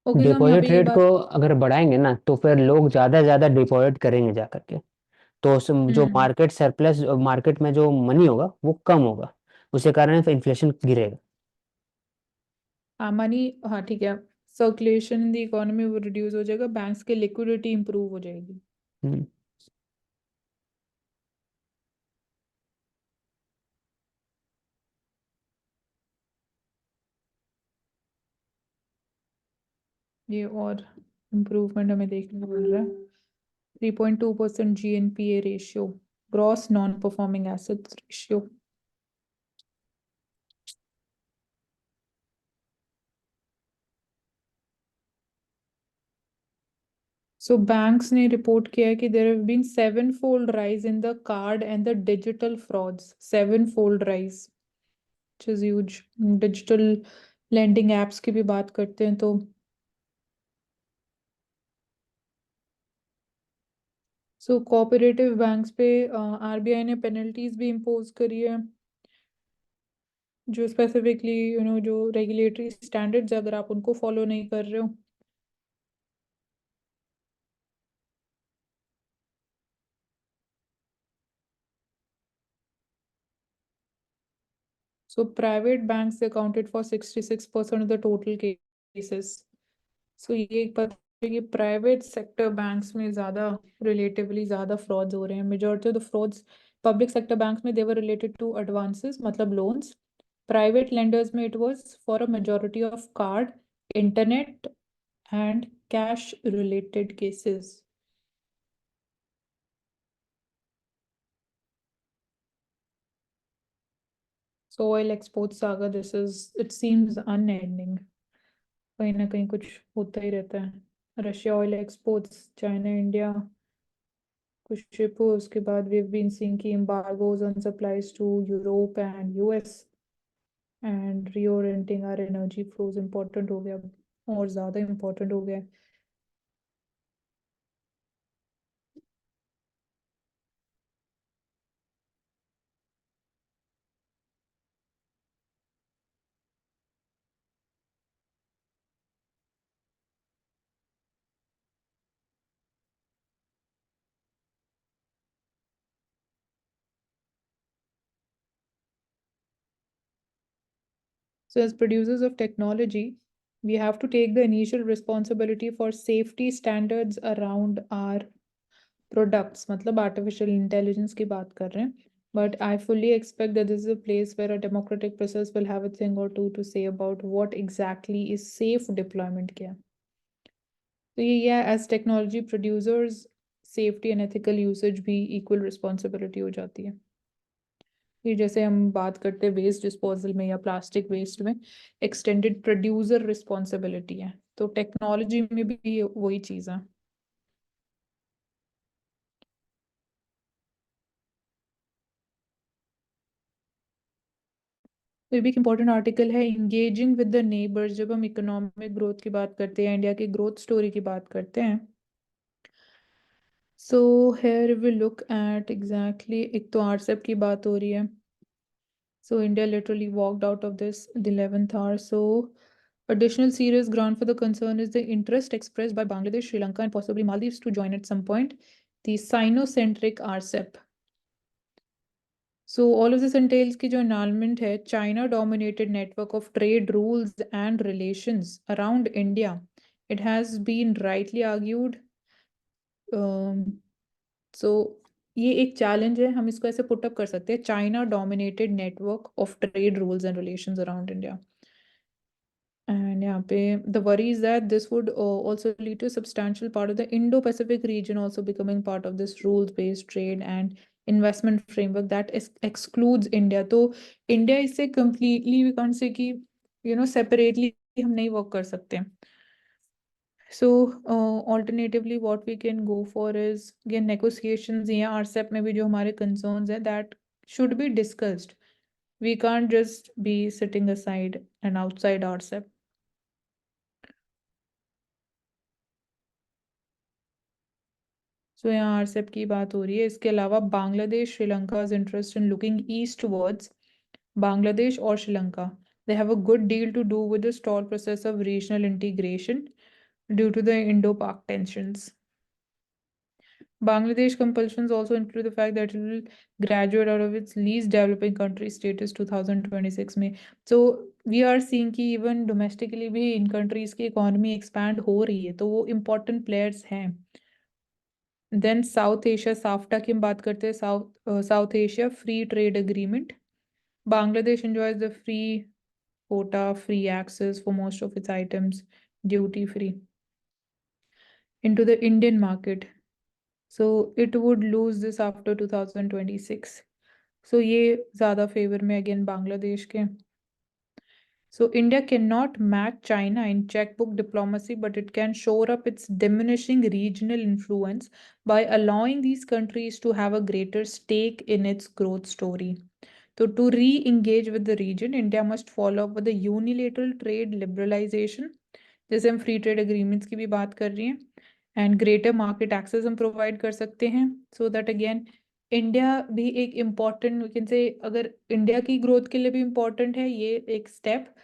Okay, तो हम यहाँ पे डिपॉजिट ये रेट को बात। अगर बढ़ाएंगे ना तो फिर लोग ज़्यादा से ज़्यादा डिपॉजिट करेंगे जा करके। तो जो हम्म। मार्केट सरप्लस, मार्केट में जो मनी होगा वो कम होगा, उसी कारण फिर इन्फ्लेशन गिरेगा। हाँ, मनी। हाँ, ठीक है। सर्कुलेशन इन द इकोनॉमी वो रिड्यूस हो जाएगा, बैंक्स की लिक्विडिटी इंप्रूव हो जाएगी। हम्म। ये और इम्प्रूवमेंट हमें देखने को मिल रहा है। 3.2% GNPA ratio, gross non performing assets ratio. So banks ने रिपोर्ट किया है कि there have been 7-fold rise in the card and the digital frauds. 7-fold rise, which is huge. Digital lending apps की भी बात करते हैं तो सो कोऑपरेटिव बैंक्स पे आरबीआई ने पेनल्टीज भी इम्पोज करी है, जो स्पेसिफिकली जो रेगुलेटरी स्टैंडर्ड्स अगर आप उनको फॉलो नहीं कर रहे हो। So private banks accounted for 66% of the total cases. So ये एक पता है कि प्राइवेट सेक्टर बैंक्स में ज़्यादा, रिलेटिवली ज़्यादा फ्रॉड्स हो रहे हैं। Majority of the frauds public sector banks में देवर रिलेटेड टू एडवांसेस, मतलब लोन्स। प्राइवेट लेंडर्स में it was for a majority of card, internet and cash related cases. So oil export saga, this is, it seems unending. कहीं ना कहीं कुछ होता ही रहता है। Russia oil exports, China India कुछ शिप हो, उसके बाद वी हैव बीन सीइंग की embargoes on supplies to Europe and US and reorienting our energy flows important हो गया, और ज़्यादा इम्पोर्टेंट हो गया। So as producers of technology, we have to take the initial responsibility for safety standards around our products, मतलब artificial intelligence की बात कर रहे हैं। But I fully expect that this is a place where a democratic process will have a thing or two say about what exactly is safe deployment क्या। तो ये as technology producers, safety and ethical usage भी equal responsibility हो जाती है। ये जैसे हम बात करते हैं वेस्ट डिस्पोजल में या प्लास्टिक वेस्ट में, एक्सटेंडेड प्रोड्यूसर रिस्पॉन्सिबिलिटी है, तो टेक्नोलॉजी में भी वही चीज़ है। तो ये भी एक इम्पोर्टेंट आर्टिकल है, इंगेजिंग विद द नेबर्स। जब हम इकोनॉमिक ग्रोथ की बात करते हैं, इंडिया की ग्रोथ स्टोरी की बात करते हैं, so here we look at exactly, एक तो आरसेप की बात हो रही है। So India literally walked out of this the 11th hour. So additional serious ground for the concern is the interest expressed by Bangladesh, Sri Lanka, and possibly Maldives to join at some point the Sino-centric RCEP. So all of this entails कि जो annulment है, China dominated network of trade rules and relations around India. It has been rightly argued. सो ये एक challenge है, हम इसको ऐसे put up कर सकते हैं, China dominated network of trade rules and relations around India. And यहाँ पे the worry is that this would also lead to a substantial part of the Indo-Pacific region also becoming part of this rules-based trade and investment framework that excludes India. तो India इससे completely we can't say कि separately हम नहीं work कर सकते। So, alternatively, what we can go for is again negotiations. Yeah, RCEP में भी जो हमारे concerns है that should be discussed. We can't just be sitting aside and outside RCEP. So यहाँ RCEP की बात हो रही है। इसके अलावा Bangladesh, श्रीलंका's interest in looking eastwards, Bangladesh or Sri Lanka, they have a good deal to do with the stalled process of regional integration. due to the Indo-Pak tensions. Bangladesh compulsions also include the fact that it will graduate out of its least developing country status 2026 में. So we are seeing कि even domestically भी इन countries की economy expand हो रही है, तो वो important players हैं. Then South Asia, SAFTA की हम बात करते हैं, South Asia Free Trade Agreement. Bangladesh enjoys the free quota, free access for most of its items, duty free, into the Indian market. So it would lose this after 2026. So ये ज़्यादा favor में again Bangladesh के. So India cannot match China in checkbook diplomacy, but it can shore up its diminishing regional influence by allowing these countries to have a greater stake in its growth story. So to re-engage with the region, India must follow up with the unilateral trade liberalization, जैसे हम free trade agreements की भी बात कर रही हैं, and greater market access हम provide कर सकते हैं, सो दैट अगेन इंडिया भी एक इम्पॉर्टेंट, वी कैन से, अगर इंडिया की ग्रोथ के लिए भी इम्पॉर्टेंट है ये एक स्टेप,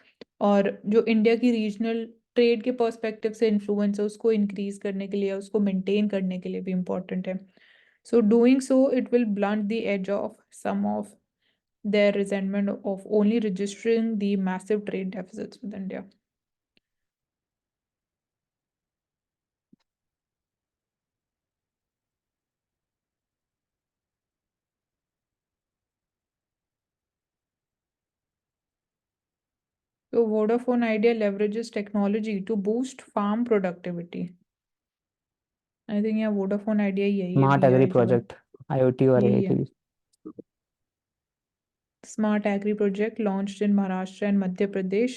और जो इंडिया की रीजनल ट्रेड के पर्सपेक्टिव से इन्फ्लुएंस है उसको इंक्रीज करने के लिए, उसको मेंटेन करने के लिए भी इम्पॉर्टेंट है. So doing so, it will blunt the edge of some of their resentment of only registering the massive trade deficits with India. So Vodafone Idea leverages technology to boost farm productivity. I think yeah, Vodafone Idea यही है, smart agree VI जो है, project, IoT और यही AI है. के लिए. Smart Agri project launched in Maharashtra and Madhya Pradesh.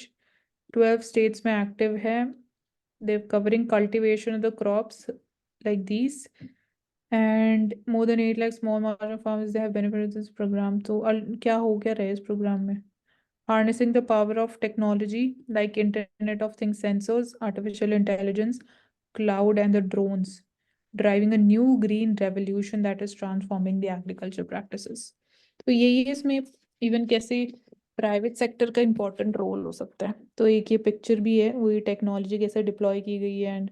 12 states में active है. They're covering cultivation of the crops like these. And more than 8 lakh small marginal farmers, they have benefited this program. तो क्या हो क्या रहा है इस program में? Harnessing the power of technology like Internet of Things sensors, artificial intelligence, cloud, and the drones, driving a new green revolution that is transforming the agriculture practices. तो यही है इसमें इवन कैसे प्राइवेट सेक्टर का important role हो सकता है. तो एक ये पिक्चर भी है, वही टेक्नोलॉजी कैसे डिप्लॉय की गई है एंड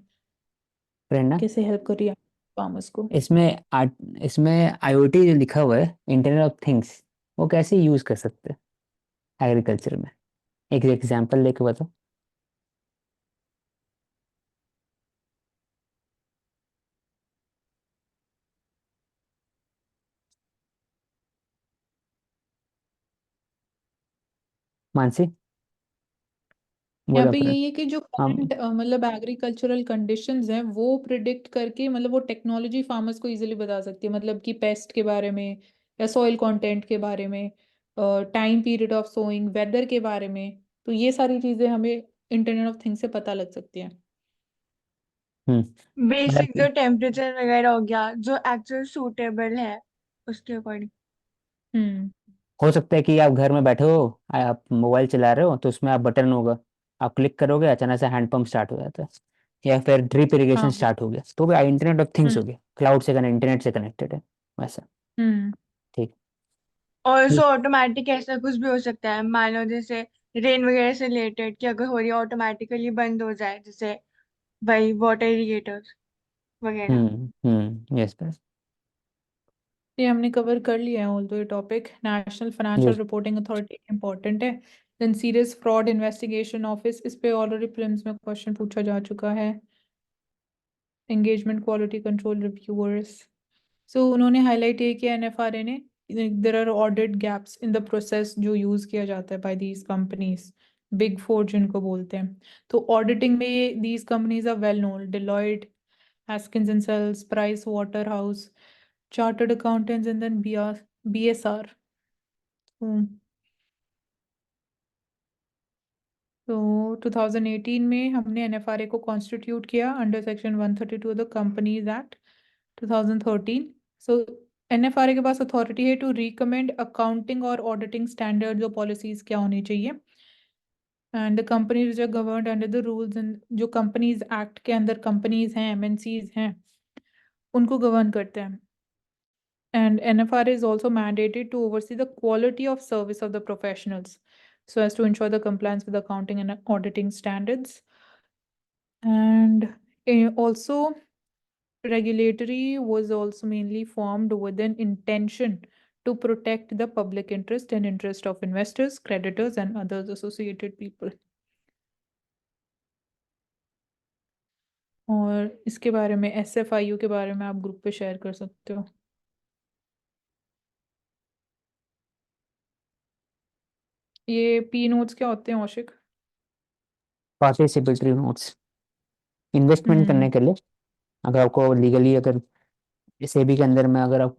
प्रेरणा, कैसे हेल्प कर रही है फार्मर्स को. इसमें IoT जो लिखा हुआ है, इंटरनेट ऑफ थिंग्स, वो कैसे यूज कर सकते हैं एग्रीकल्चर में? एक एग्जांपल लेके बताओ. मानसी, यहाँ बोलो पे फ्रेंड. यही है कि जो हम. करंट मतलब एग्रीकल्चरल कंडीशंस हैं वो प्रिडिक्ट करके, मतलब वो टेक्नोलॉजी फार्मर्स को इजीली बता सकती है, मतलब कि पेस्ट के बारे में या सॉइल कंटेंट के बारे में, time period of sowing, weather के बारे में. तो ये सारी चीजें हमें इंटरनेट ऑफ थिंग्स से पता लग सकती हैं. मतलब बेसिक जो टेम्परेचर वगैरह हो गया जो एक्चुअल सूटेबल है उसके अकॉर्डिंग. हम्म. हो सकता है कि आप घर में बैठे हो, आप मोबाइल चला रहे हो, तो उसमें आप बटन होगा, आप क्लिक करोगे, अचानक से हैंडपंप स्टार्ट हो जाता है, या फिर ड्रिप इरिगेशन हाँ. स्टार्ट हो गया, तो भी इंटरनेट ऑफ थिंग्स हम्म. हो गया, क्लाउड से इंटरनेट से कनेक्टेड है वैसा. हम्म. ठीक. और सो ठीक. ऑटोमेटिक ऐसा कुछ भी हो सकता है, मान लो जैसे रेन वगैरह से रिलेटेड कि अगर हो रही है ऑटोमेटिकली बंद हो जाए, जैसे वही वाटर इरिगेटर्स वगैरह. यस बस. ये हमने कवर कर लिया है ऑल दो ये topic. National financial yes. Reporting authority important है. Then serious fraud investigation office, इस पे ऑलरेडी प्रीलिम्स में क्वेश्चन पूछा जा चुका है. Engagement quality control reviewers, so उन्होंने हाईलाइट ये किया NFRA ने, there are audit gaps in the process जो यूज किया जाता है by these companies, big four जिनको बोलते हैं. तो ऑडिटिंग में these companies are well known: Deloitte, Haskins and Sells, Price Waterhouse, Chartered Accountants, and then BSR. तो 2018 में हमने NFRA को कॉन्स्टिट्यूट किया under section 132 the companies act 2013. So NFRA के पास अथॉरिटी है टू रिकमेंड अकाउंटिंग और ऑडिटिंग स्टैंडर्ड्स और पॉलिसीज क्या होनी चाहिए. And the companies are governed under the rules, and जो कंपनीज एक्ट के अंदर कंपनीज हैं, MNCs हैं, उनको गवर्न करते हैं. And NFRA is also mandated to oversee the quality of service of the professionals so as to ensure the compliance with accounting and auditing standards. And also, regulatory was also mainly formed with an intention to protect the public interest and interest of investors, creditors, and others associated people. और इसके बारे में SFIU के बारे में आप group पे share कर सकते हो। ये पी नोट्स क्या होते हैं औशिक? पार्टिसिपेटरी नोट्स इन्वेस्टमेंट करने के लिए, अगर आपको लीगली, अगर सेबी के अंदर में अगर आप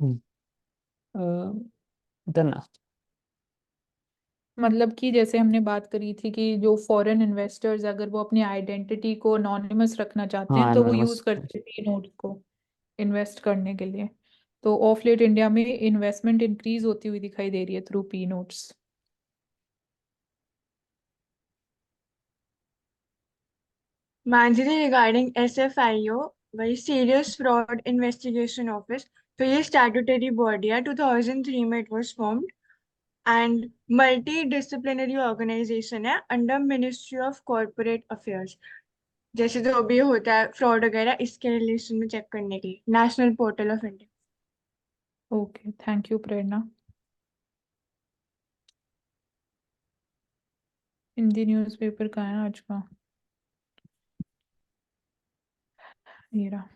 ना, मतलब कि जैसे हमने बात करी थी कि जो फॉरेन इन्वेस्टर्स अगर वो अपनी आइडेंटिटी को अनोनिमस रखना चाहते हाँ हैं तो वो यूज एनोनिमस। करते हैं पी नोट को इन्वेस्ट करने के लिए। तो ऑफ लेट इंडिया में इन्वेस्टमेंट इंक्रीज होती हुई दिखाई दे रही है थ्रू पी नोट्स। मांझी रिगार्डिंग SFIO, वही सीरियस फ्रॉड इन्वेस्टिगेशन ऑफिस, तो ये स्टैट्यूटरी बॉडी है, 2003 में it was formed and multidisciplinary organisation है under ministry of corporate affairs. जैसे जो भी होता है फ्रॉड वगैरह, इसके रिलेशन में चेक करने के लिए national portal of India. Okay, thank you Prerna. Hindi newspaper कहाँ है आज का? ये रहा।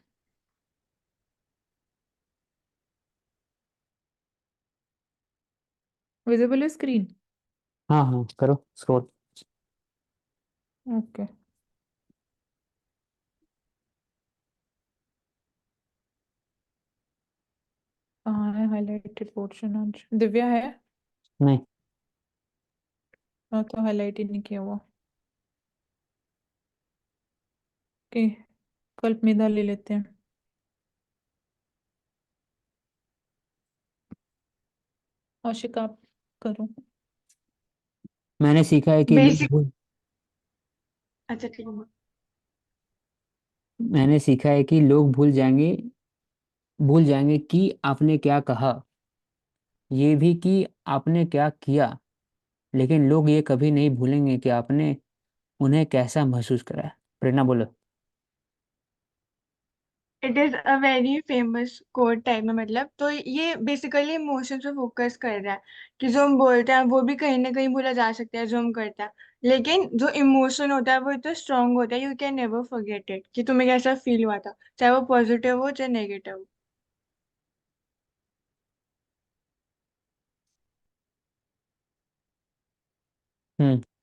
विजिबल है स्क्रीन? हाँ हाँ, करो स्क्रॉल। ओके। कहाँ है हाईलाइटेड पोर्शन? आज दिव्या है? नहीं, हाँ, तो हाईलाइट ही नहीं किया हुआ। ओके, कल्पनिदा ले लेते हैं। औशिक आप करो। मैंने सीखा है कि लोग बेसिक, भूल अच्छा ठीक है। मैंने सीखा है कि लोग भूल जाएंगे कि आपने क्या कहा, ये भी कि आपने क्या किया, लेकिन लोग ये कभी नहीं भूलेंगे कि आपने उन्हें कैसा महसूस कराया। प्रेरणा बोलो। It is a very famous code type में, मतलब तो ये बेसिकली इमोशंस पे फोकस कर रहा है कि जो हम बोलते हैं वो भी कहीं ना कहीं भूला जा सकता है जो हम करते हैं, लेकिन जो इमोशन होता है वो इतना स्ट्रांग होता है, you can never forget it, कि तुम्हें कैसा फील हुआ था, चाहे वो पॉजिटिव हो चाहे नेगेटिव हो।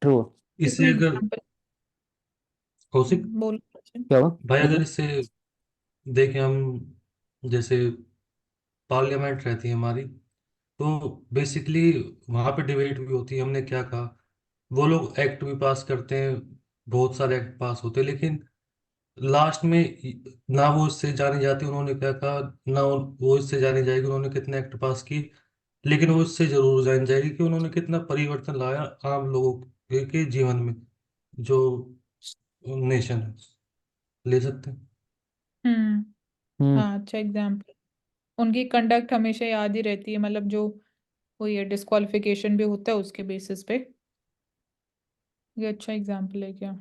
ट्रू। इसमें इससे अगर एग्जांपल कौशिक बोलो। क्या हुआ? भाई, अगर इससे देखें हम, जैसे पार्लियामेंट रहती है हमारी, तो बेसिकली वहां पे डिबेट भी होती है, हमने क्या कहा। वो लोग एक्ट भी पास करते हैं, बहुत सारे एक्ट पास होते हैं, लेकिन लास्ट में ना वो इससे जानी जाती उन्होंने क्या कहा, ना वो इससे जानी जाएगी उन्होंने कितने एक्ट पास किए, लेकिन वो इससे जरूर जानी जाएगी कि उन्होंने कितना परिवर्तन लाया आम लोगों के जीवन में, जो नेशन है। ले सकते हैं। हम्म। हम्म। हाँ, अच्छा एग्जाम्पल। उनकी कंडक्ट हमेशा याद ही रहती है, मतलब जो वो ये डिस्क्वालिफिकेशन भी होता है उसके बेसिस पे। ये अच्छा एग्जाम्पल है क्या?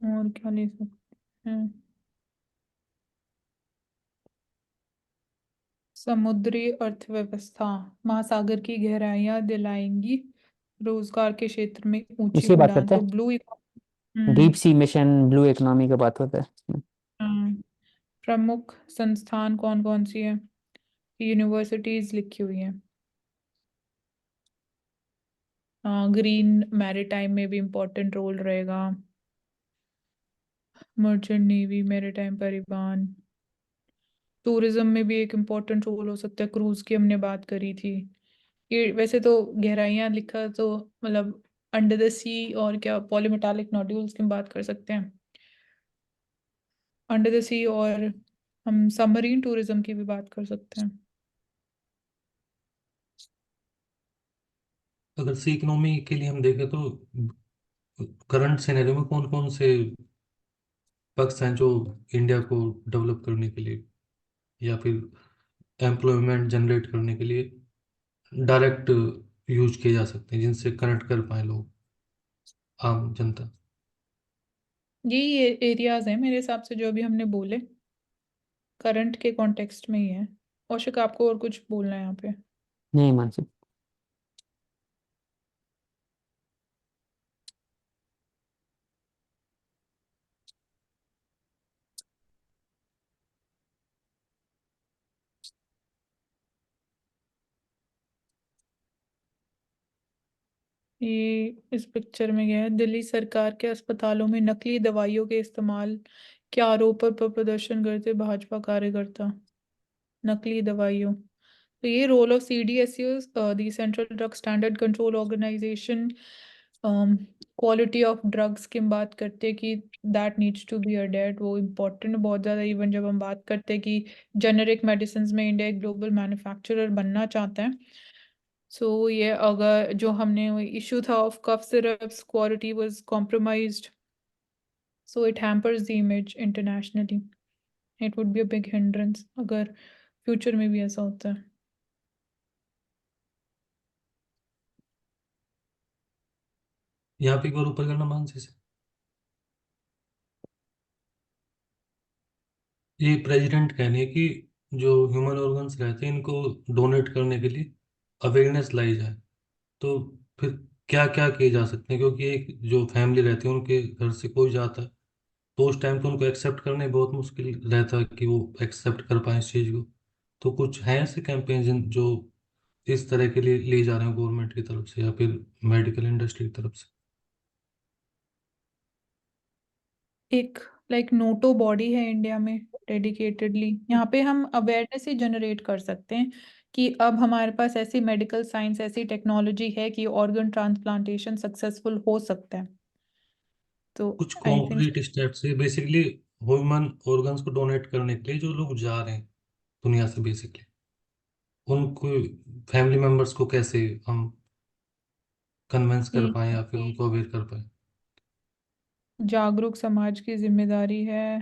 और क्या ले सकते हैं? समुद्री अर्थव्यवस्था महासागर की गहराइयां दिलाएंगी रोजगार के क्षेत्र में ऊंची इसकी बात उड़ान। करते तो हैं, ब्लू। डीप हम्म। सी मिशन, ब्लू इकोनॉमी का बात होता है। हाँ, प्रमुख संस्थान कौन कौन सी है? यूनिवर्सिटीज लिखी हुई है। हाँ, ग्रीन मैरीटाइम में भी इम्पोर्टेंट रोल रहेगा। मर्चेंट नेवी, मैरीटाइम परिवहन, टूरिज्म में भी एक इम्पोर्टेंट रोल हो सकता है। क्रूज की हमने बात करी थी। ये वैसे तो गहराइयाँ लिखा तो मतलब अंडर द सी, और क्या पॉलीमेटालिक नोड्यूल्स की बात कर सकते हैं अंडर द सी, और हम सबमरीन टूरिज्म की भी बात कर सकते हैं। अगर सी इकोनॉमी के लिए हम देखें तो करंट सिनेरियो में कौन कौन से पक्ष हैं जो इंडिया को डेवलप करने के लिए, या फिर एम्प्लॉयमेंट जनरेट करने के लिए डायरेक्ट यूज किए जा सकते हैं, जिनसे कनेक्ट कर पाए लोग, आम जनता। यही एरियाज हैं मेरे हिसाब से जो अभी हमने बोले, करंट के कॉन्टेक्स्ट में ही है। औशिक, आपको और कुछ बोलना है यहाँ पे? नहीं मानसी। ये इस पिक्चर में गया है, दिल्ली सरकार के अस्पतालों में नकली दवाइयों के इस्तेमाल के आरोप पर प्रदर्शन करते भाजपा कार्यकर्ता। नकली दवाइयों, तो ये role of CDSUs, the central drug standard control organisation, quality of drugs की हम बात करते हैं कि that needs to be adhered, वो इम्पोर्टेंट बहुत ज़्यादा। इवन जब हम बात करते हैं कि जेनेरिक मेडिसिन में इंडिया एक ग्लोबल मैन्युफैक्चरर बनना चाहता है, सो ये अगर जो हमने इशू था of cough syrups quality was compromised, so it hampers the image internationally. It would be a big hindrance अगर फ्यूचर में भी ऐसा होता है। यहाँ पे एक बार ऊपर करना मानसी से। ये प्रेसिडेंट कह रही है कि जो ह्यूमन ऑर्गन्स रहते हैं इनको डोनेट करने के लिए अवेयरनेस लाई जाए। तो फिर क्या क्या किए जा सकते हैं, क्योंकि एक जो फैमिली रहती है उनके घर से कोई जाता है तो उस टाइम तो उनको एक्सेप्ट करने बहुत मुश्किल रहता है कि वो एक्सेप्ट कर पाए इस चीज़ को। तो कुछ हैं ऐसे कैंपेन जो इस तरह के लिए लिए जा रहे हैं गवर्नमेंट की तरफ से या फिर मेडिकल इंडस्ट्री की तरफ से? एक लाइक नोटो बॉडी है इंडिया में डेडिकेटेडली, यहाँ पे हम अवेयरनेस ही जनरेट कर सकते हैं कि अब हमारे पास ऐसी मेडिकल साइंस, ऐसी टेक्नोलॉजी है कि ऑर्गन ट्रांसप्लांटेशन सक्सेसफुल हो सकता है। तो कुछ आई थिंक कॉन्क्रीट स्टेप्स है बेसिकली ह्यूमन ऑर्गन्स को डोनेट करने के लिए जो लोग जा रहे हैं दुनिया से, बेसिकली उनको फैमिली मेंबर्स को कैसे हम कन्विंस कर पाए या फिर उनको अवेयर कर पाए। जागरूक समाज की जिम्मेदारी है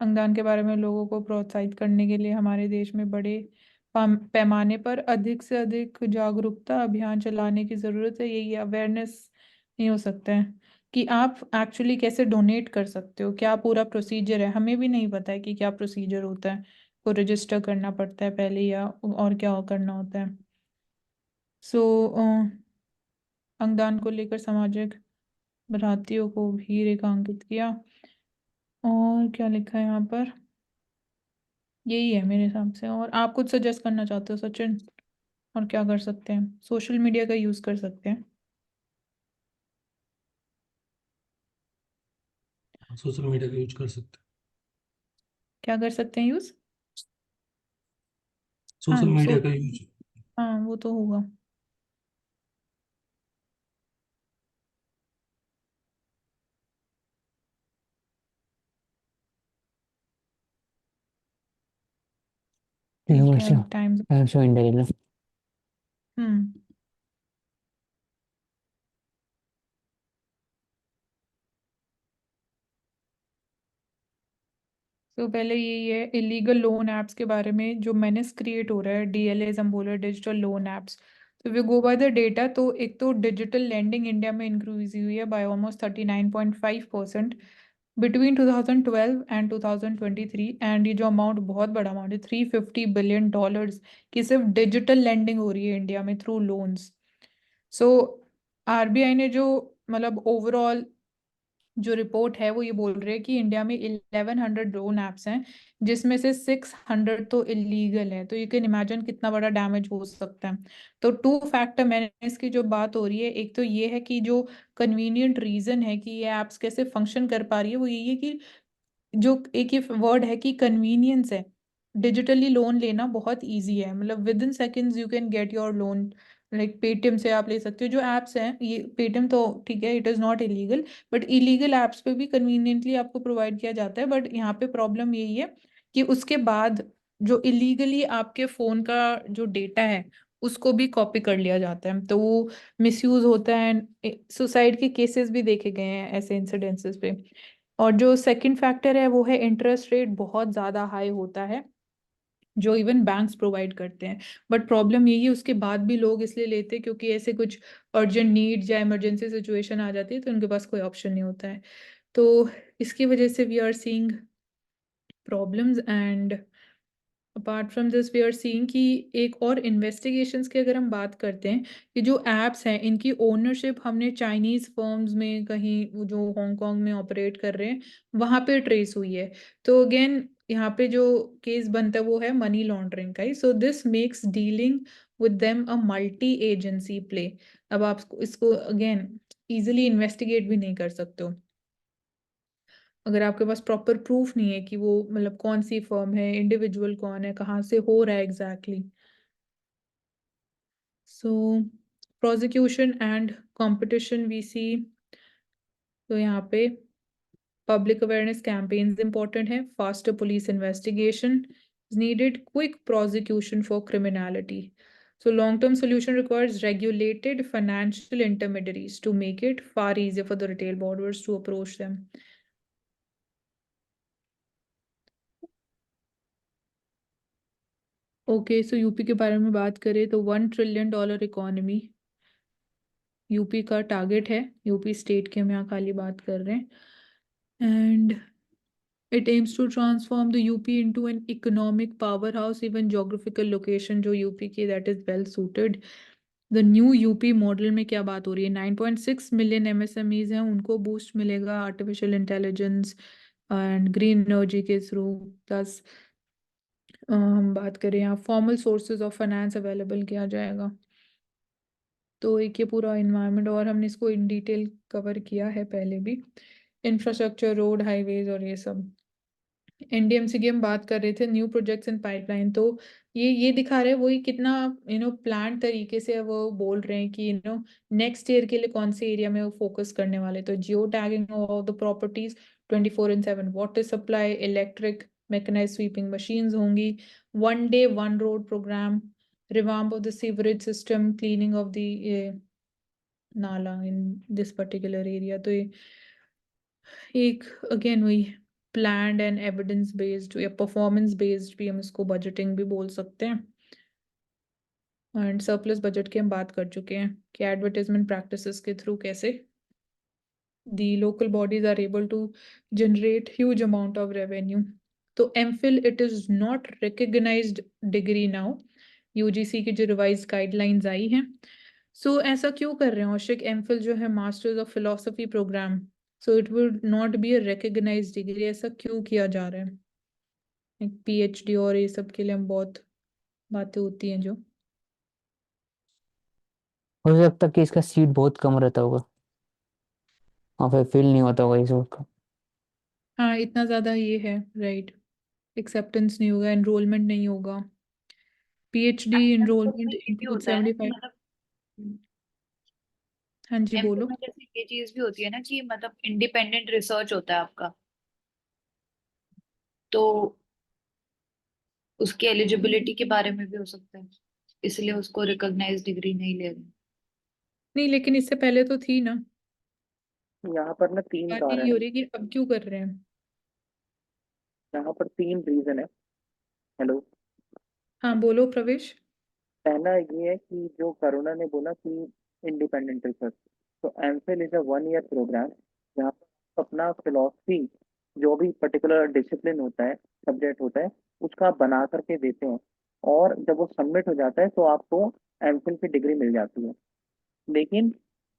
अंगदान के बारे में लोगों को प्रोत्साहित करने के लिए। हमारे देश में बड़े पैमाने पर अधिक से अधिक जागरूकता अभियान चलाने की ज़रूरत है। यही अवेयरनेस नहीं हो सकता है कि आप एक्चुअली कैसे डोनेट कर सकते हो, क्या पूरा प्रोसीजर है। हमें भी नहीं पता है कि क्या प्रोसीजर होता है, को रजिस्टर करना पड़ता है पहले या और क्या करना होता है। सो अंगदान को लेकर सामाजिक भ्रांतियों को भी रेखांकित किया। और क्या लिखा है यहाँ पर, यही है मेरे हिसाब से। और आप कुछ सजेस्ट करना चाहते हो सचिन, और क्या कर सकते हैं? सोशल मीडिया का यूज़ कर सकते हैं। सोशल मीडिया का यूज कर सकते क्या कर सकते हैं यूज़? हैं, हाँ सोशल मीडिया सो का यूज। हाँ वो तो होगा। ठीक है, वर्षा, अब time. I am so intelligent. हम्म तो पहले यही है इलीगल लोन एप्स के बारे में जो मेनेस क्रिएट हो रहा है, DLAs हम बोल रहे हैं, डिजिटल लोन एप्स। तो we go by the data, तो एक तो डिजिटल लैंडिंग इंडिया में इंक्रीज हुई है by almost 39.5% between 2012 and 2023। And ये जो अमाउंट बहुत बड़ा अमाउंट है, $350 बिलियन की सिर्फ डिजिटल लैंडिंग हो रही है इंडिया में थ्रू लोन्स। सो RBI ने जो मतलब ओवरऑल जो रिपोर्ट है वो ये बोल रही है कि इंडिया में 1100 ड्रोन ऐप्स हैं, जिसमें से 600 तो इलीगल है। तो यू कैन इमेजिन कितना बड़ा डैमेज हो सकता है। तो टू फैक्टर मैंने इसकी जो बात हो रही है, एक तो ये है कि जो कन्वीनियंट रीजन है कि ये ऐप्स कैसे फंक्शन कर पा रही है, वो यही है कि जो एक ये वर्ड है कि कन्वीनियंस है। डिजिटली लोन लेना बहुत इजी है, मतलब with in seconds you can get your loan. Like Paytm से आप ले सकते हो। जो एप्स हैं, ये पेटीएम तो ठीक है, it is not illegal, but illegal apps पे भी कन्वीनियंटली आपको प्रोवाइड किया जाता है। बट यहाँ पे प्रॉब्लम यही है कि उसके बाद जो इलीगली आपके फ़ोन का जो डेटा है उसको भी कॉपी कर लिया जाता है, तो वो मिसयूज होता है। सुसाइड के केसेस भी देखे गए हैं ऐसे इंसिडेंसेस पे। और जो सेकंड फैक्टर है वो है इंटरेस्ट रेट बहुत ज़्यादा हाई होता है जो इवन बैंक्स प्रोवाइड करते हैं। बट प्रॉब्लम यही है, उसके बाद भी लोग इसलिए लेते हैं क्योंकि ऐसे कुछ अर्जेंट नीड्स या इमरजेंसी सिचुएशन आ जाती है तो उनके पास कोई ऑप्शन नहीं होता है। तो इसकी वजह से we are seeing problems. And apart from this we are seeing कि एक और इन्वेस्टिगेशंस की अगर हम बात करते हैं कि जो एप्स हैं इनकी ओनरशिप हमने चाइनीज़ फर्म्स में कहीं वो जो हांगकांग में ऑपरेट कर रहे हैं वहाँ पे ट्रेस हुई है। तो अगेन यहाँ पे जो केस बनता है वो है मनी लॉन्ड्रिंग का ही। So this makes dealing with them a multi agency play. अब आप इसको अगेन इजिली इन्वेस्टिगेट भी नहीं कर सकते हो अगर आपके पास प्रॉपर प्रूफ नहीं है कि वो मतलब कौन सी फर्म है, इंडिविजुअल कौन है, कहाँ से हो रहा है exactly. So prosecution and competition we see. तो यहाँ पे पब्लिक अवेयरनेस कैंपेन्स इंपॉर्टेंट है, faster police investigation is needed, quick prosecution for criminality. So long-term solution requires regulated financial intermediaries to make it far easier for the retail borrowers to approach them. Okay so UP के बारे में बात करें तो $1 trillion economy UP का target है। UP state के हम यहाँ खाली बात कर रहे हैं। And it aims to transform the UP into an economic powerhouse. Even geographical location जो यूपी की that is well suited. The new UP model में क्या बात हो रही है, 9.6 मिलियन एमएसएमईज हैं, उनको बूस्ट मिलेगा artificial intelligence and green energy के थ्रू। प्लस हम बात करें यहाँ formal sources of finance available किया जाएगा। तो एक ये पूरा इन्वायरमेंट और हमने इसको इन डिटेल कवर किया है पहले भी, इंफ्रास्ट्रक्चर, रोड, हाईवेज और ये सब। एनडीएमसी की हम बात कर रहे थे, न्यू प्रोजेक्ट्स इन पाइपलाइन। तो ये दिखा रहे हैं वही कितना प्लान तरीके से वो बोल रहे हैं कि नेक्स्ट ईयर के लिए कौन से एरिया में वो फोकस करने वाले। तो geo tagging of the properties 24/7, water supply, electric mechanised sweeping machines होंगी, 1 day 1 road programme, revamp of the sewerage system, cleaning of the nala in this particular area. तो ये एक अगेन वही प्लान्ड एंड एविडेंस बेस्ड या performance based भी हम इसको budgeting भी बोल सकते हैं। एंड सरप्लस बजट की हम बात कर चुके हैं कि एडवर्टाइजमेंट प्रैक्टिसेस के थ्रू कैसे the local bodies are able to generate huge amount of revenue. तो MPhil it is not recognized degree now, UGC की जो रिवाइज गाइडलाइंस आई हैं। सो ऐसा क्यों कर रहे हैं औशिक, MPhil जो है masters of philosophy programme, so it will not be a recognised degree, ऐसा क्यों किया जा रहा है? PhD और ये सब के लिए हम बहुत बातें होती हैं जो हो सकता है कि इसका सीट बहुत कम रहता होगा और फिर फील नहीं होता होगा इस का। हाँ इतना ज़्यादा ये है राइट, एक्सेप्टेंस नहीं होगा, एनरोलमेंट नहीं होगा। PhD एमफिल एनरोलमेंट में ये भी इंक्लूड होता है ना कि 75। मतलब हाँ जी एमफिल बोलो। में जैसे ये चीज भी होती है ना कि मतलब इंडिपेंडेंट रिसर्च होता है आपका, तो उसकी एलिजिबिलिटी के बारे में भी हो सकता है, इसलिए उसको रिकॉग्नाइज डिग्री नहीं ले रहे। नहीं लेकिन इससे पहले तो थी ना, यहाँ पर ना तीन बात यही कारण हो है। रही है कि अब क्यों कर रहे हैं। यहाँ पर तीन रीजन है। हेलो। हाँ बोलो प्रवेश। पहला ये है कि जो करुणा ने बोला कि इंडिपेंडेंट रिसर्च, तो MPhil is a 1 year programme जहाँ पर आप अपना फिलोसफी जो भी पर्टिकुलर डिसिप्लिन होता है, सब्जेक्ट होता है, उसका आप बना करके देते हैं और जब वो सबमिट हो जाता है तो आपको एमफिल की डिग्री मिल जाती है। लेकिन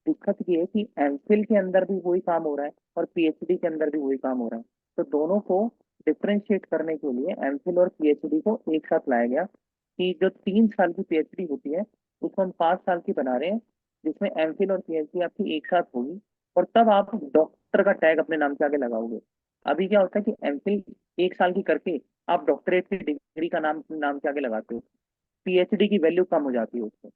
दिक्कत ये है कि एमफिल के अंदर भी वही काम हो रहा है और पीएचडी के अंदर भी वही काम हो रहा है। तो दोनों को डिफ्रेंशिएट करने के लिए एमफिल और पीएचडी को एक साथ लाया गया कि जो 3 साल की पीएचडी होती है उसको हम 5 साल की बना रहे हैं, जिसमें एमफिल और पीएचडी आपकी एक साथ होगी और तब आप डॉक्टर का टैग अपने नाम के आगे लगाओगे। अभी क्या होता है कि एमफिल 1 साल की करके आप डॉक्टरेट की डिग्री का नाम नाम के आगे लगाते हो, पीएचडी की वैल्यू कम हो जाती है उससे।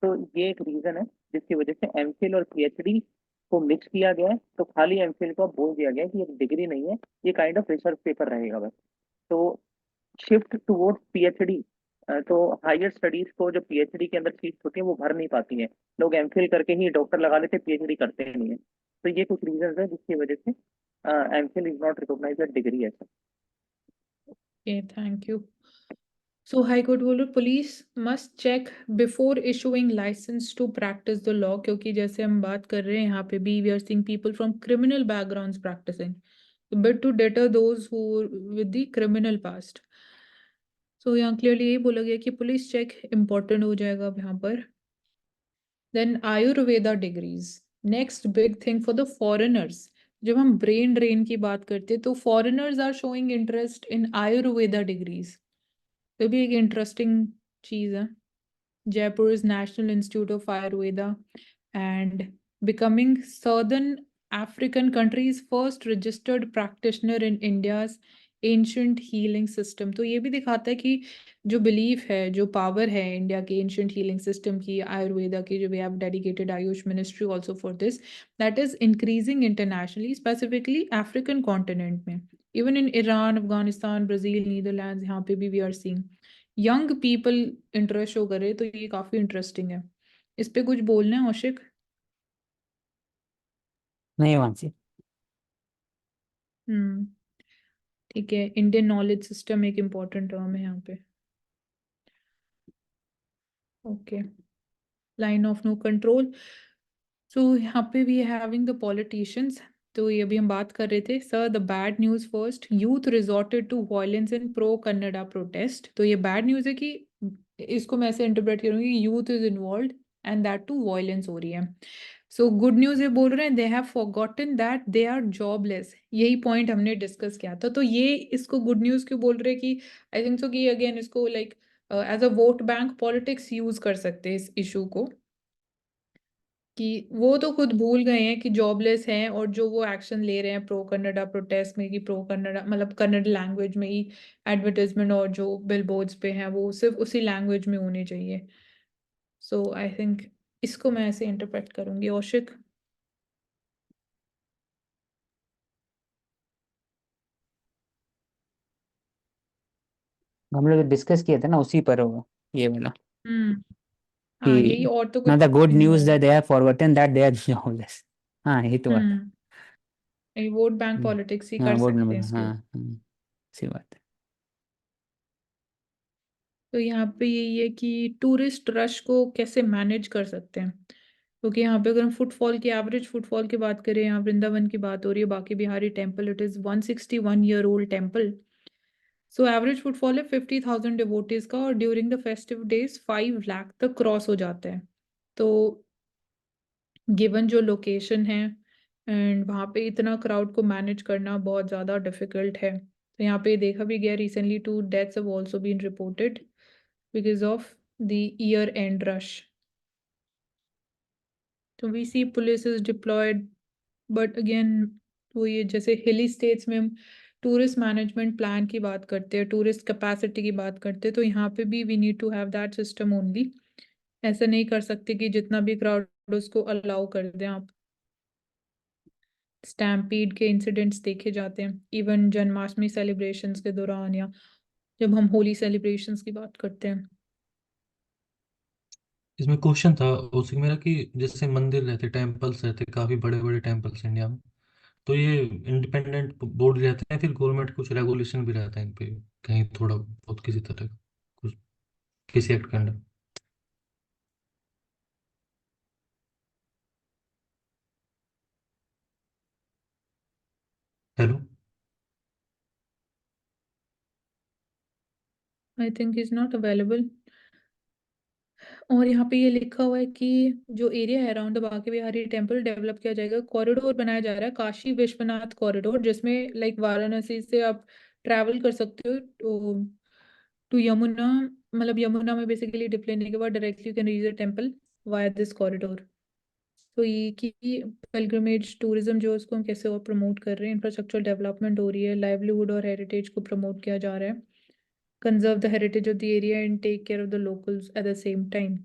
तो ये एक रीजन है जिसकी वजह से एमफिल और पीएचडी को मिक्स किया गया है। तो खाली एमफिल को बोल दिया गया है कि ये डिग्री नहीं है, ये काइंड ऑफ रिसर्च पेपर रहेगा बस। तो शिफ्ट टुवर्ड्स पीएचडी, तो हायर स्टडीज को जो पीएचडी के अंदर सीट्स होती है वो भर नहीं पाती हैं, लोग एमफिल करके ही डॉक्टर लगा लेते, पीएचडी करते ही नहीं है। तो ये कुछ रीजन है जिसकी वजह से MPhil is not recognised degree ऐसा। Okay thank you. So high court बोलो police must check before issuing licence to practise the law, क्योंकि जैसे हम बात कर रहे हैं यहाँ पे भी we are seeing people from criminal backgrounds practising, but to deter those who with the criminal past. So यहाँ क्लियरली यही बोला गया कि पुलिस चेक इम्पोर्टेंट हो जाएगा अब यहाँ पर। Then Ayurveda degrees, next big thing for the foreigners. जब हम ब्रेन ड्रेन की बात करते हैं तो foreigners are showing interest in Ayurveda degrees, तो भी एक इंटरेस्टिंग चीज है। Jaipur's National Institute of Ayurveda and becoming Southern African country's first registered practitioner in India's ancient healing system। तो ये भी दिखाता है कि जो बिलीफ है, जो पावर है इंडिया के एंशियंट हीलिंग सिस्टम की, आयुर्वेदा की, जो we have dedicated AYUSH ministry also for this, that is increasing internationally, specifically African continent में, even in Iran, Afghanistan, Brazil, Netherland, यहाँ पे भी we are seeing young people interest show करे, तो ये काफी इंटरेस्टिंग है। इस पे कुछ बोलना है औशिक? नहीं मानसी। ठीक है, इंडियन नॉलेज सिस्टम एक इम्पोर्टेंट टर्म है यहाँ पे। Okay, line of no control. So यहाँ पे वी हैविंग द पॉलिटिशियंस, तो ये अभी हम बात कर रहे थे। Sir the bad news first, youth resorted to violence in pro Kannada protest. तो ये बैड न्यूज है कि इसको मैं ऐसे इंटरप्रेट करूंगी, youth is involve and that too violence हो रही है। सो गुड न्यूज ये बोल रहे हैं, they have forgotten that they are jobless. यही पॉइंट हमने डिस्कस किया था। तो ये इसको गुड न्यूज क्यों बोल रहे हैं कि आई थिंक सो कि अगेन इसको like as a vote bank politics use कर सकते हैं इस इशू को, कि वो तो खुद भूल गए हैं कि जॉबलेस हैं, और जो वो एक्शन ले रहे हैं प्रो कन्नडा प्रोटेस्ट में, कि प्रो कन्नडा मतलब कन्नड़ लैंग्वेज में ही एडवर्टाइजमेंट और जो बिलबोर्ड्स पे हैं वो सिर्फ उसी लैंग्वेज में होने चाहिए। सो आई थिंक इसको मैं ऐसे इंटरप्रेट करूंगी। औशिक? हम लोग डिस्कस किए थे ना उसी पर होगा ये वाला हम्म, हाँ यही, कि और तो ना कुछ द गुड नहीं न्यूज हुआ। That they have forgotten that they are jobless. हाँ यही तो बात है। हम्म, वोट बैंक पॉलिटिक्स ही हाँ कर वोट सकते नंबर, हैं हाँ इसको। हाँ सही बात है। तो यहाँ पे यही है कि टूरिस्ट रश को कैसे मैनेज कर सकते हैं, क्योंकि यहाँ पे अगर हम फुटफॉल की, एवरेज फुटफॉल की बात करें, यहाँ वृंदावन की बात हो रही है, बाकी Bihari temple, it is 161-year-old temple. So average footfall है 50,000 डिवोटीज का, और during the festive days 5 lakh तक क्रॉस हो जाता है। तो गिवन जो लोकेशन है एंड वहाँ पे इतना क्राउड को मैनेज करना बहुत ज़्यादा डिफिकल्ट है। तो यहाँ पे देखा भी गया recently 2 deaths have also been reported because of the year end rush. तो we see police is deployed, but again वो ये जैसे हिली स्टेट्स में हम टूरिस्ट मैनेजमेंट प्लान की बात करते हैं, टूरिस्ट कैपेसिटी की बात करते हैं, तो यहाँ पे भी we need to have that system only. ऐसा नहीं कर सकते कि जितना भी क्राउड उसको अलाउ कर दें आप। स्टैम्पीड के इंसिडेंट्स देखे जाते हैं इवन जन्माष्टमी सेलिब्रेशंस के दौरान, या जब हम होली सेलिब्रेशंस की बात करते हैं। इसमें क्वेश्चन था उसी मेरा कि जैसे मंदिर रहते, टेम्पल्स रहते, काफी बड़े बड़े टेम्पल्स इंडिया में, तो ये इंडिपेंडेंट बोर्ड रहते हैं, फिर गवर्नमेंट कुछ रेगुलेशन भी रहता है इन पे, कहीं थोड़ा बहुत किसी तरह का, कुछ किसी एक्ट के under? Hello? I think is not available. और यहाँ पे ये लिखा हुआ है कि जो एरिया है around the Banke Bihari temple develop किया जाएगा, कॉरिडोर बनाया जा रहा है, काशी विश्वनाथ कॉरिडोर, जिसमें लाइक वाराणसी से आप ट्रैवल कर सकते हो टू यमुना, मतलब यमुना में बेसिकली डिप लेने के बाद directly you can reach the temple via this corridor. तो ये कि पिलग्रिमेज टूरिज्म जो है उसको हम कैसे और प्रमोट कर रहे हैं, इंफ्रास्ट्रक्चर डेवलपमेंट हो रही है, लाइवलीहुड और हेरिटेज को प्रमोट किया जा रहा है, conserve the heritage of the area and take care of the locals at the same time.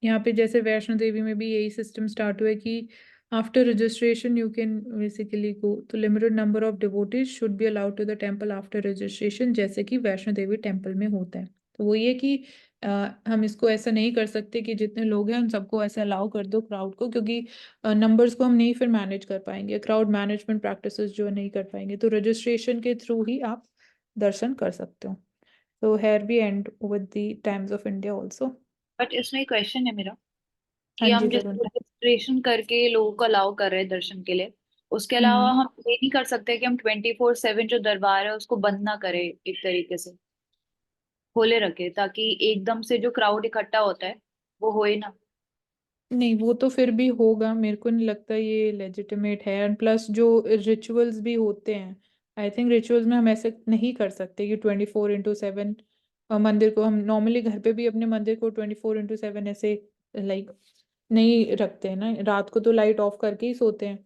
यहाँ पे जैसे वैष्णो देवी में भी यही सिस्टम स्टार्ट हुआ है कि after registration you can basically go, तो limited number of devotees should be allowed to the temple after registration, जैसे कि वैष्णो देवी टेम्पल में होता है। तो वो ये कि हम इसको ऐसा नहीं कर सकते कि जितने लोग हैं उन सबको ऐसे अलाउ कर दो क्राउड को, क्योंकि नंबर्स को हम नहीं फिर मैनेज कर पाएंगे, क्राउड मैनेजमेंट प्रैक्टिसेस जो नहीं कर पाएंगे। तो रजिस्ट्रेशन के थ्रू ही आप दर्शन कर सकते हो। तो here we end with the Times of India also। But इसमें क्वेश्चन है मेरा कि हाँ जी हम जैसे जरूर। रजिस्ट्रेशन करके लोगों को अलाउ कर रहे हैं दर्शन के लिए, उसके अलावा हम्म। हम ये नहीं कर सकते कि हम 24/7 जो दरबार है उसको बंद ना करें, एक तरीके से खोले रखे, ताकि एकदम से जो क्राउड इकट्ठा होता है वो होए ना। नहीं वो तो फिर भी होगा, मेरे को नहीं लगता ये लेजिटिमेट है। एंड प्लस जो रिचुअल्स भी होते हैं, आई थिंक रिचुअल्स में हम ऐसे नहीं कर सकते कि 24/7 मंदिर को, हम नॉर्मली घर पे भी अपने मंदिर को 24/7 ऐसे लाइक नहीं रखते हैं ना, रात को तो लाइट ऑफ करके ही सोते हैं।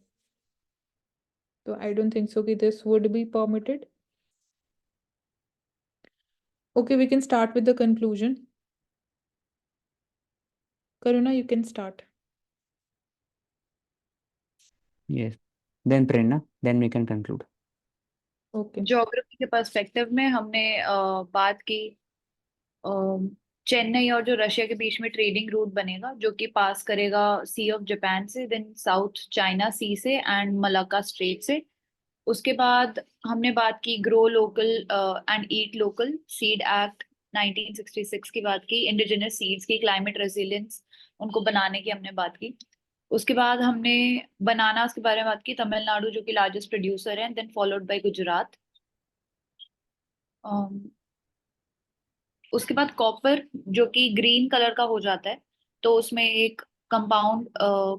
तो आई डोंट थिंक सो कि this would be permitted. Okay we can start with the conclusion. Karuna you can start. Yes. Then Prerna, then we can conclude. Okay. Geography के पर्सपेक्टिव में हमने बात की चेन्नई और जो रशिया के बीच में ट्रेडिंग रूट बनेगा जो कि पास करेगा सी ऑफ जापान से, देन साउथ चाइना सी से एंड मलाक्का स्ट्रेट से। उसके बाद हमने बात की grow local and eat local seed act 1966 की बात की, इंडिजिनस सीड्स की क्लाइमेट रेजिलियंस उनको बनाने की हमने बात की। उसके बाद हमने बनानास के बारे में बात की, तमिलनाडु जो कि लार्जेस्ट प्रोड्यूसर है, देन फॉलोड बाय गुजरात। उसके बाद कॉपर जो कि ग्रीन कलर का हो जाता है, तो उसमें एक कंपाउंड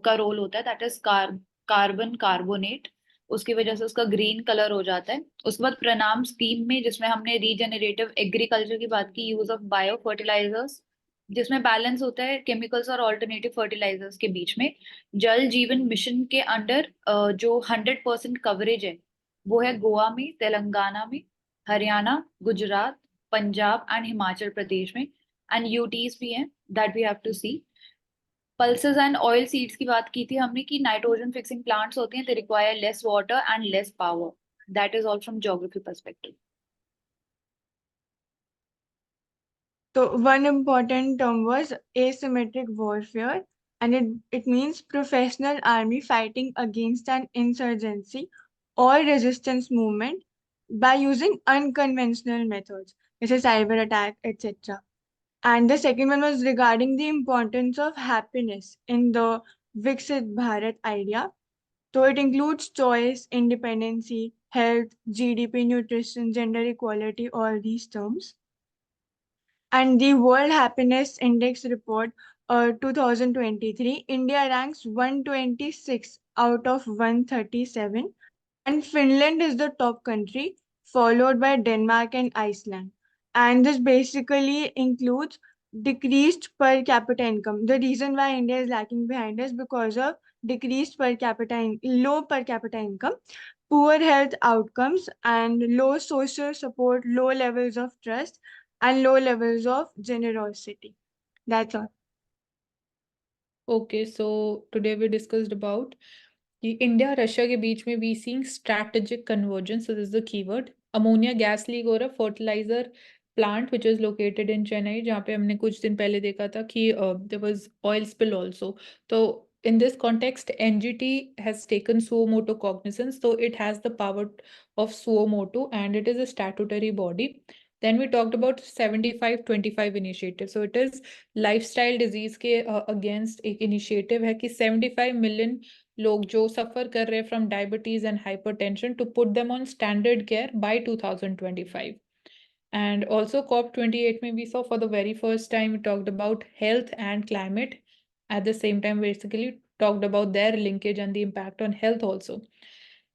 का रोल होता है, दैट इज कार्बन कार्बोनेट, उसकी वजह से उसका ग्रीन कलर हो जाता है। उसके बाद प्रणाम स्कीम में जिसमें हमने रीजनरेटिव एग्रीकल्चर की बात की, यूज ऑफ बायो फर्टिलाइजर्स, जिसमें बैलेंस होता है केमिकल्स और ऑल्टरनेटिव फर्टिलाइजर्स के बीच में। जल जीवन मिशन के अंडर जो 100% कवरेज है वो है गोवा में, तेलंगाना में, हरियाणा, गुजरात, पंजाब एंड हिमाचल प्रदेश में, एंड यूटीज भी हैं that we have to see. Pulses and oilseeds की बात की थी हमने कि नाइट्रोजन फिक्सिंग प्लांट्स होते हैं, they require less water and less power. That is all from geography perspective. So one important term was asymmetric warfare, and it means professional army fighting against an insurgency or resistance movement by using unconventional methods, such as cyber attack, etc. And the second one was regarding the importance of happiness in the Viksit Bharat idea. So it includes choice, independency, health, GDP, nutrition, gender equality, all these terms. And the World Happiness Index report 2023, India ranks 126 out of 137, and Finland is the top country, followed by Denmark and Iceland. And this basically includes decreased per capita income. The reason why India is lacking behind is because of decreased low per capita income, poor health outcomes, and low social support, low levels of trust, and low levels of generosity. That's all. Okay, so today we discussed about कि India Russia के बीच में we seeing strategic convergence, so this is the keyword. Ammonia gas leak हो रहा है, fertiliser plant which is located in Chennai, जहाँ पे हमने कुछ दिन पहले देखा था कि there was oil spill also. तो in this context NGT has taken suo motu cognizance, so it has the power of suo motu and it is a statutory body. Then we talked about 75-25 initiative, so it is lifestyle disease के against एक initiative है कि 75 million लोग जो सफर कर रहे हैं from diabetes and hypertension, to put them on standard care by 2025. And also COP28 में we saw for the very first time we talked about health and climate. At the same time basically talked about their linkage and the impact on health also.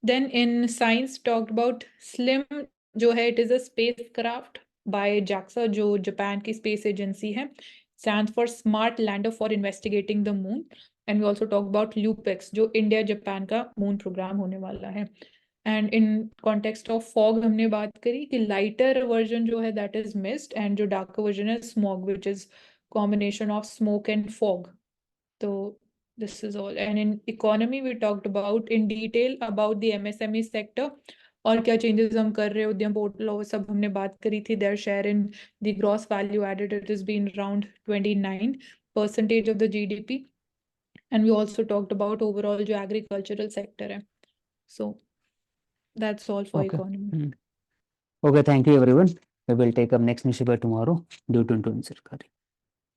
Then in science talked about SLIM जो है, it is a spacecraft by JAXA जो Japan की space agency है, stands for Smart Lander for Investigating the Moon. And we also talk about LUPEX जो India Japan का moon programme होने वाला है. And in context of fog हमने बात करी कि लाइटर वर्जन जो है दैट इज मिस्ट, एंड जो डार्कर वर्जन है smog, which is combination of smoke and fog. तो this is all. And in economy we talked about in detail about the MSME sector और क्या changes हम कर रहे हैं, उद्यम पोर्टल और सब हमने बात करी थी. Their share in the gross value added it is been around 29% of the GDP. And we also talked about overall जो एग्रीकल्चरल सेक्टर है. So that's all for Okay. economy. Okay, thank you everyone. We will take up next newspaper tomorrow due to Sarkari.